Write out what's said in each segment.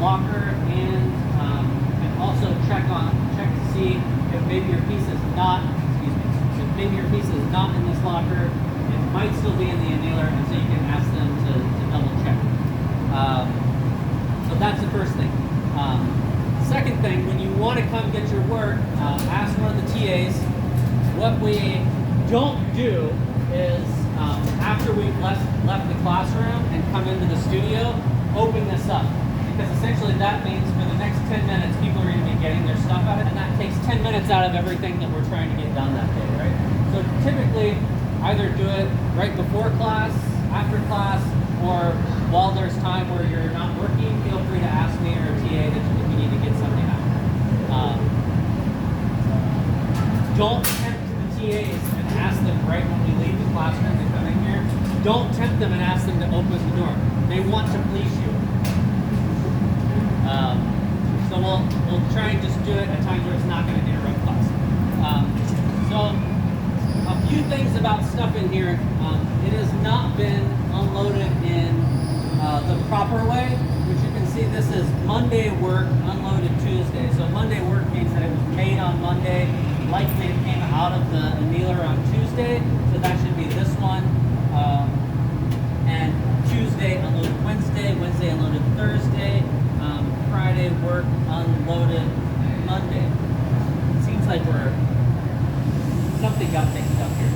locker and also check to see if maybe your piece is not, if maybe your piece is not in this locker, it might still be in the annealer, and so you can ask them to double check. So that's the first thing. Second thing, when you want to come get your work, ask one of the TAs. What we don't do is, after we've left the classroom and come into the studio, open this up. Because essentially that means for the next 10 minutes, people are going to be getting their stuff out, and that takes 10 minutes out of everything that we're trying to get done that day, right? So typically, either do it right before class, after class, or while there's time where you're not working, feel free to ask me or a TA if you need to get something out. Don't tempt the TAs and ask them right when we leave the classroom to come in here. Don't tempt them and ask them to open the door. They want to please you. So we'll try and just do it at times where it's not going to interrupt class. So a few things about stuff in here. It has not been unloaded in the proper way, which you can see this is Monday work, unloaded Tuesday. So Monday work means that it was made on Monday, likely it came out of the annealer on Tuesday, so that should be this one. And Tuesday unloaded Wednesday, Wednesday unloaded Thursday, Friday work unloaded Monday. It seems like something got mixed up here.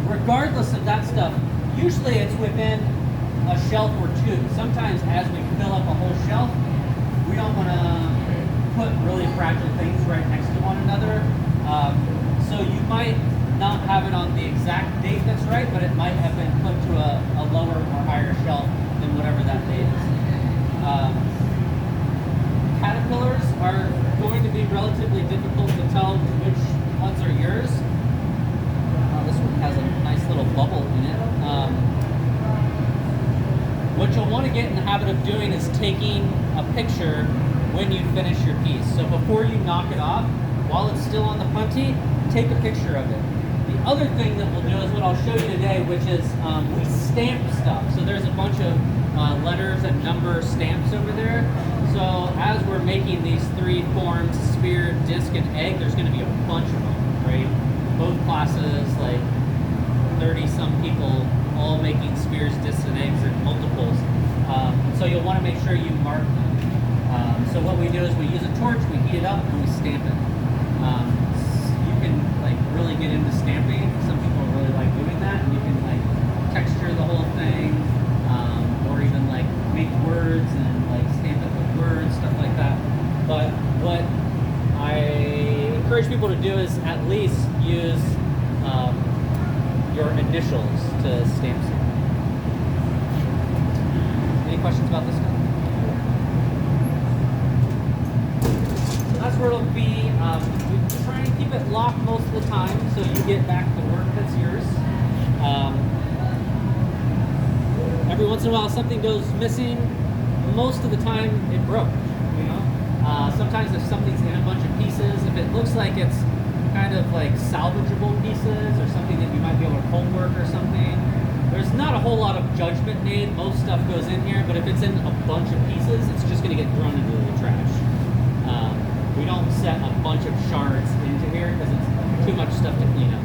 Regardless of that stuff, usually it's within a shelf or two. Sometimes as we fill up a whole shelf, we don't want to put really fragile things right next to one another. So you might not have it on the exact date that's right, but it might have been put to a lower or higher shelf than whatever that date is. Caterpillars are going to be relatively difficult to tell which ones are yours. This one has a nice little bubble in it. What you'll want to get in the habit of doing is taking a picture when you finish your piece. So before you knock it off, while it's still on the punty, take a picture of it. The other thing that we'll do is what I'll show you today, which is we stamp stuff. So there's a bunch of letters and number stamps over there. So as we're making these three forms, sphere, disc, and egg, there's going to be a bunch of them, right? Both classes, like 30-some people, all making spheres, discs, and eggs and multiples. So you'll want to make sure you mark them. So what we do is we use a torch, we heat it up, and we stamp it. You can like really get into stamping. Some people really like doing that, and you can like texture the whole thing, or even like make words and like stamp it with words, stuff like that. But what I encourage people to do is at least use your initials to stamp something. Any questions about this one? So that's where it'll be. We try and keep it locked most of the time so you get back the work that's yours. Every once in a while something goes missing. Most of the time it broke, you know? Sometimes if something's in a bunch of pieces, if it looks like it's kind of like salvageable pieces or something that you might be able to homework or something, there's not a whole lot of judgment made. Most stuff goes in here, but if it's in a bunch of pieces, it's just going to get thrown into the trash. We don't set a bunch of shards into here because it's too much stuff to clean up.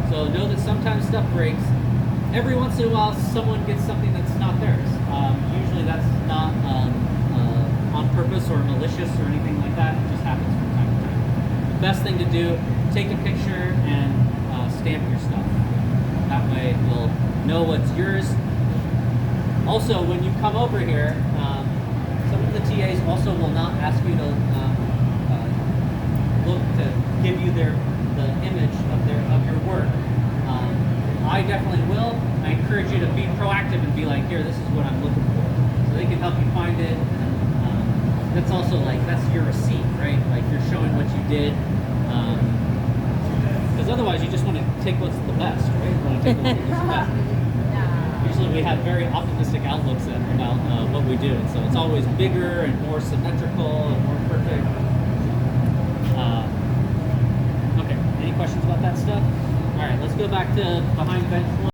So know that sometimes stuff breaks. Every once in a while, someone gets something that's not theirs. Usually that's not on purpose or malicious or anything like that. It just happens from time to time. The best thing to do, take a picture and stamp your stuff. That way you'll know what's yours. Also, when you come over here, some of the TAs also will not ask you to look to give you the image of your work. I definitely will. I encourage you to be proactive and be like, here, this is what I'm looking for. So they can help you find it. And that's also like, that's your receipt, right? Like you're showing what you did. Because otherwise you just want to take what's the best, right? You want to take what's the best. Usually we have very optimistic outlooks about what we do. And so it's always bigger and more symmetrical and more perfect. Okay, any questions about that stuff? All right, let's go back to behind bench one.